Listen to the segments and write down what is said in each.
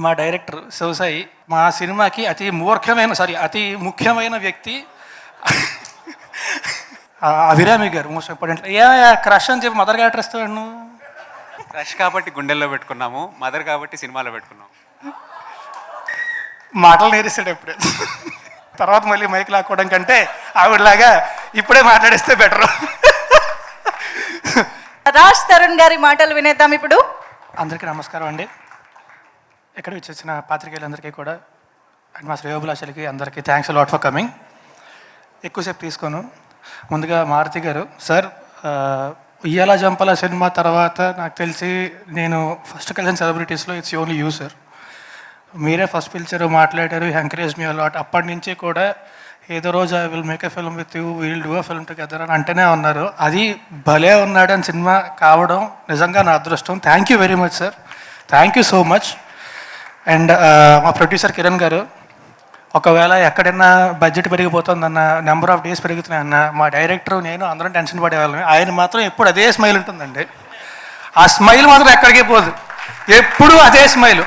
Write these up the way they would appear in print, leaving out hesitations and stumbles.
మా డైరెక్టర్ శివసాయి మా సినిమాకి అతి ముఖ్యమైన వ్యక్తి Abhirami garu. Most important. Crush అని చెప్పి మదర్ క్యారెక్టర్ ఇస్తాడు. నువ్వు క్రష్ కాబట్టి గుండెల్లో పెట్టుకున్నాము, మదర్ కాబట్టి సినిమాలో పెట్టుకున్నాము. మాటలు నేరిస్తాడు ఎప్పుడే. తర్వాత మళ్ళీ మైక్ లాక్కోవడం కంటే ఆవిడలాగా ఇప్పుడే మాట్లాడిస్తే బెటర్. రాజ్ తరుణ్ గారి మాటలు వినేద్దాం ఇప్పుడు. అందరికీ నమస్కారం అండి. ఇక్కడ వచ్చేసిన పాత్రికేయులందరికీ కూడా అండ్ మా శ్రేయోభిలాషులకి అందరికీ థ్యాంక్స్ లాట్ ఫర్ కమింగ్. ఎక్కువసేపు తీసుకోను. ముందుగా మారుతి గారు సార్, ఉయ్యాల జంపల సినిమా తర్వాత నాకు తెలిసి నేను ఫస్ట్ కలిసిన సెలబ్రిటీస్లో ఇట్స్ ఓన్లీ యూ సార్. మీరే ఫస్ట్ పిలిచారు, మాట్లాడారు, ఎంకరేజ్ మీ అలాట్. అప్పటి నుంచి కూడా ఏదో రోజు I will make a film with you, will do a film together అని అంటేనే ఉన్నారు. అది భలే ఉన్నాడు అని సినిమా కావడం నిజంగా నా అదృష్టం. Thank you very much sir, thank you so much. And మా ప్రొడ్యూసర్ కిరణ్ గారు, ఒకవేళ ఎక్కడైనా బడ్జెట్ పెరిగిపోతుందన్న, నెంబర్ ఆఫ్ డేస్ పెరుగుతున్నాయన్న, మా డైరెక్టర్ నేను అందరం టెన్షన్ పడేవాళ్ళని. ఆయన మాత్రం ఎప్పుడు అదే స్మైల్ ఉంటుందండి. ఆ స్మైల్ మాత్రం ఎక్కడికి పోదు, ఎప్పుడు అదే స్మైల్.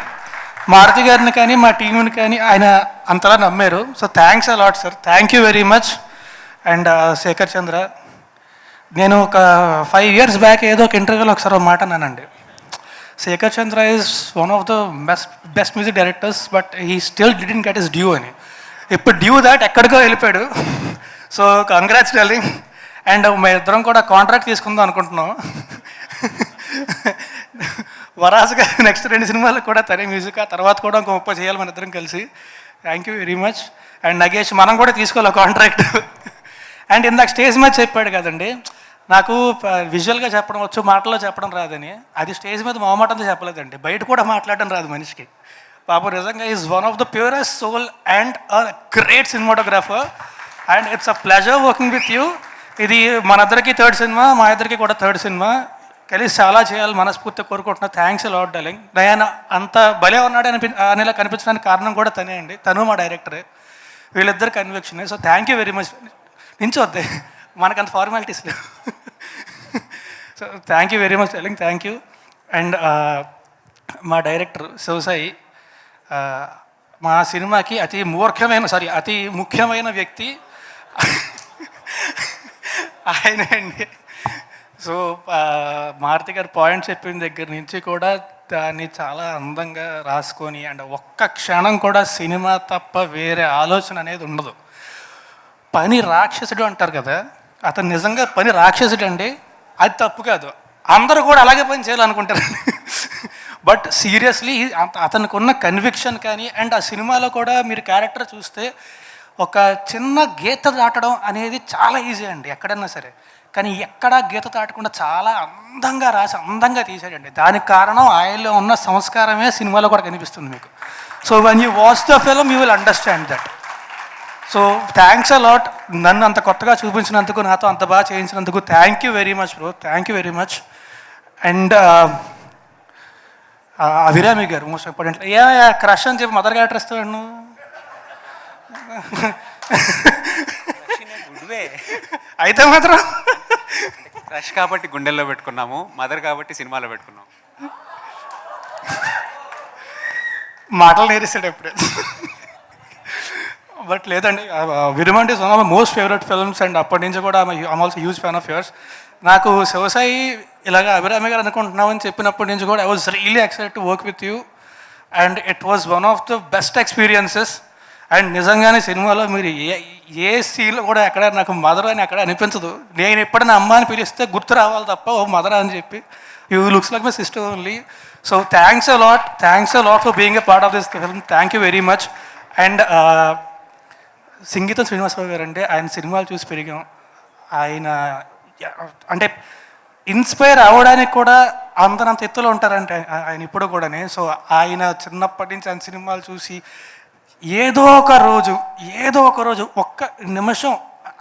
మారుతి గారిని కానీ మా టీంని కానీ ఆయన అంతలా నమ్మారు. So thanks a lot sir, thank you very much. And Shekhar Chandra, నేను ఒక 5 years బ్యాక్ ఏదో ఒక ఇంటర్వ్యూలో ఒకసారి మాట అన్నానండి. Shekhar Chandra is one of the best music directors, but he still didn't get his due అని. ఇప్పుడు డ్యూ దాట్ ఎక్కడికో వెళ్ళిపోయాడు. So congrats darling. అండ్ మేము ఇద్దరం కూడా కాంట్రాక్ట్ తీసుకుందాం అనుకుంటున్నాం. వరాసుగా నెక్స్ట్ 2 సినిమాలకు కూడా తనే మ్యూజిక్, ఆ తర్వాత కూడా ఇంకో 30 చేయాలి మన ఇద్దరం కలిసి. Thank you very much. And Nagesh, మనం కూడా తీసుకోవాలి కాంట్రాక్ట్. అండ్ ఇందాక స్టేజ్ మీద చెప్పాడు కదండి, నాకు విజువల్గా చెప్పడం వచ్చు, మాటల్లో చెప్పడం రాదని. అది స్టేజ్ మీద మొహమాటంతో చెప్పలేదండి, బయట కూడా మాట్లాడడం రాదు మనిషికి. పాపం నిజంగా is one of the purest soul and a great cinematographer. And it's a pleasure working with you. ఇది మనందరికీ 3rd సినిమా, మా ఇద్దరికి కూడా 3rd సినిమా. కలిసి చాలా చేయాలి మనస్ఫూర్తిగా కోరుకుంటున్నా. Thanks lot darling. ఆయన అంత భలే ఉన్నాడు అనేలా కనిపించడానికి కారణం కూడా తనే అండి, తను మా డైరెక్టరే. వీళ్ళిద్దరు conviction. So thank you very much. నించొద్దే, మనకంత ఫార్మాలిటీస్ లేవు. So thank you very much darling, thank you. And మా డైరెక్టర్ శివసాయి మా సినిమాకి అతి ముఖ్యమైన వ్యక్తి ఆయనే అండి. సో మారుతి గారు పాయింట్ చెప్పిన దగ్గర నుంచి కూడా దాన్ని చాలా అందంగా రాసుకొని, అండ్ ఒక్క క్షణం కూడా సినిమా తప్ప వేరే ఆలోచన అనేది ఉండదు. పని రాక్షసుడు అంటారు కదా, అతను నిజంగా పని రాక్షసుడు అండి. అది తప్పు కాదు, అందరూ కూడా అలాగే పని చేయాలనుకుంటారు. బట్ సీరియస్లీ అతనికి ఉన్న కన్విక్షన్ కానీ, అండ్ ఆ సినిమాలో కూడా మీరు క్యారెక్టర్ చూస్తే ఒక చిన్న గీత దాటడం అనేది చాలా ఈజీ అండి ఎక్కడన్నా సరే. కానీ ఎక్కడా గీత దాటకుండా చాలా అందంగా రాసి అందంగా తీసాడండి. దానికి కారణం ఆయనలో ఉన్న సంస్కారమే సినిమాలో కూడా కనిపిస్తుంది మీకు. So when you watch the film you will understand that. So thanks a lot, నన్ను అంత కొత్తగా చూపించినందుకు, నాతో అంత బాగా చేయించినందుకు. Thank you very much bro, thank you very much. And Abhirami garu, most important. Crush అని చెప్పి మదర్ క్యారెక్టర్ ఇస్తాడు. నువ్వు అయితే మాత్రం క్రష్ కాబట్టి గుండెల్లో పెట్టుకున్నాము, మదర్ కాబట్టి సినిమాలో పెట్టుకున్నాము. మాటలు నేరిస్తాడు ఎప్పుడే. బట్ లేదండి, Virumandi is one of my most favourite films. And అప్పటి నుంచి కూడా I'm also huge fan of yours. నాకు శివసాయి ఇలాగ అభిరామి గారు అనుకుంటున్నామని చెప్పినప్పటి నుంచి కూడా I was really excited to work with you. And it was one of the best experiences. And నిజంగానే సినిమాలో మీరు ఏ సీన్లో కూడా ఎక్కడ నాకు మదర్ అని ఎక్కడ అనిపించదు. నేను ఎప్పుడైనా అమ్మ అని పిలిస్తే గుర్తు రావాలి తప్ప ఓ మదర్ అని చెప్పి, you looks like my sister only. So thanks a lot for being a part of this film. Thank you very much. And సంగీతం శ్రీనివాసరావు గారు అంటే, ఆయన సినిమాలు చూసి పెరిగాం. ఆయన అంటే ఇన్స్పైర్ అవ్వడానికి కూడా అంత ఎత్తులో ఉంటారంటే ఆయన ఇప్పుడు కూడానే. సో ఆయన చిన్నప్పటి నుంచి ఆయన సినిమాలు చూసి ఏదో ఒక రోజు ఒక్క నిమిషం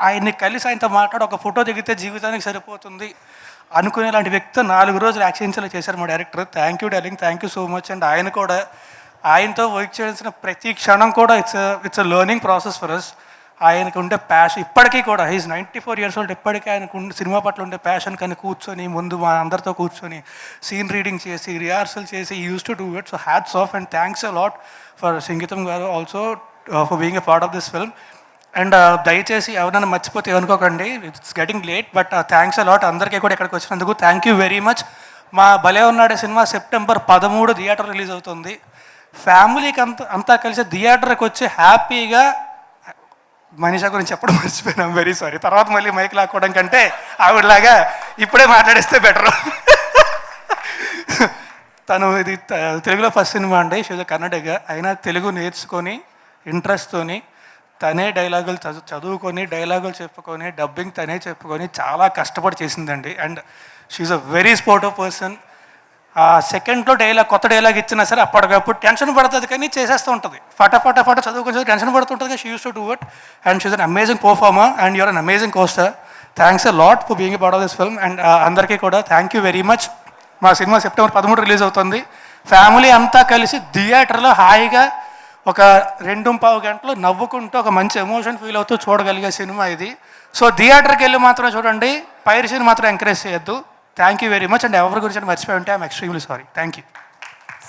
ఆయన్ని కలిసి ఆయనతో మాట్లాడి ఒక ఫోటో దిగితే జీవితానికి సరిపోతుంది అనుకునేలాంటి వ్యక్తి 4 రోజులు యాక్సిడెంట్స్లో చేశారు మా డైరెక్టర్. Thank you darling, thank you so much. And ఆయన కూడా, ఆయనతో వర్క్ చేయాల్సిన ప్రతి క్షణం కూడా it's a learning process for us. ఆయనకు ఉండే ప్యాషన్ ఇప్పటికీ కూడా హీస్ 94 years old, ఇప్పటికీ ఆయనకు ఉండే సినిమా పట్ల ఉండే ప్యాషన్ కానీ కూర్చొని ముందు మా అందరితో కూర్చొని సీన్ రీడింగ్ చేసి రిహార్సల్ చేసి use to do it. So hats off and thanks a lot for సంగీతం గారు also for being a part of this film. And దయచేసి ఎవరైనా మర్చిపోతే అనుకోకండి, it's getting late, but thanks a lot అందరికీ కూడా ఇక్కడికి వచ్చినందుకు. Thank you very much. మా భలే ఉన్నాడే సినిమా September 13 థియేటర్ రిలీజ్ అవుతుంది. ఫ్యామిలీకి అంతా కలిసి థియేటర్కి వచ్చి హ్యాపీగా మనీషా గురించి చెప్పడం మర్చిపోయినాం, వెరీ సారీ. తర్వాత మళ్ళీ మైక్ లాక్కోవడం కంటే ఆవిడలాగా ఇప్పుడే మాట్లాడేస్తే బెటర్. తను ఇది తెలుగులో ఫస్ట్ సినిమా అండి, షీజ్ కన్నడగా, అయినా తెలుగు నేర్చుకొని ఇంట్రెస్ట్తోని తనే డైలాగులు చదువుకొని డైలాగులు చెప్పుకొని డబ్బింగ్ తనే చెప్పుకొని చాలా కష్టపడి చేసిందండి. And she's a very sportive person. సెకండ్లో కొత్త డైలాగ్ ఇచ్చినా సరే అప్పటికప్పుడు టెన్షన్ పడుతుంది కానీ చేసేస్తూ ఉంటుంది. ఫటాఫట చదువుకొని టెన్షన్ పడుతుంటుంది కానీ she used to do it. And she's an amazing performer and you're an amazing costar. Thanks a lot for being a part of this film. And అందరికీ కూడా థ్యాంక్ యూ వెరీ మచ్. మా సినిమా September 13 release అవుతుంది. Family అంతా కలిసి థియేటర్లో హాయిగా ఒక 2.5 గంటలు నవ్వుకుంటూ ఒక మంచి ఎమోషన్ ఫీల్ అవుతూ చూడగలిగే సినిమా ఇది. సో థియేటర్కి వెళ్ళి మాత్రం చూడండి, పైరసీని మాత్రం ఎంకరేజ్ చేయొద్దు. Thank you very much. And ఎవరి గురించి మర్చిపోయి ఉంటే I'm extremely sorry. Thank you.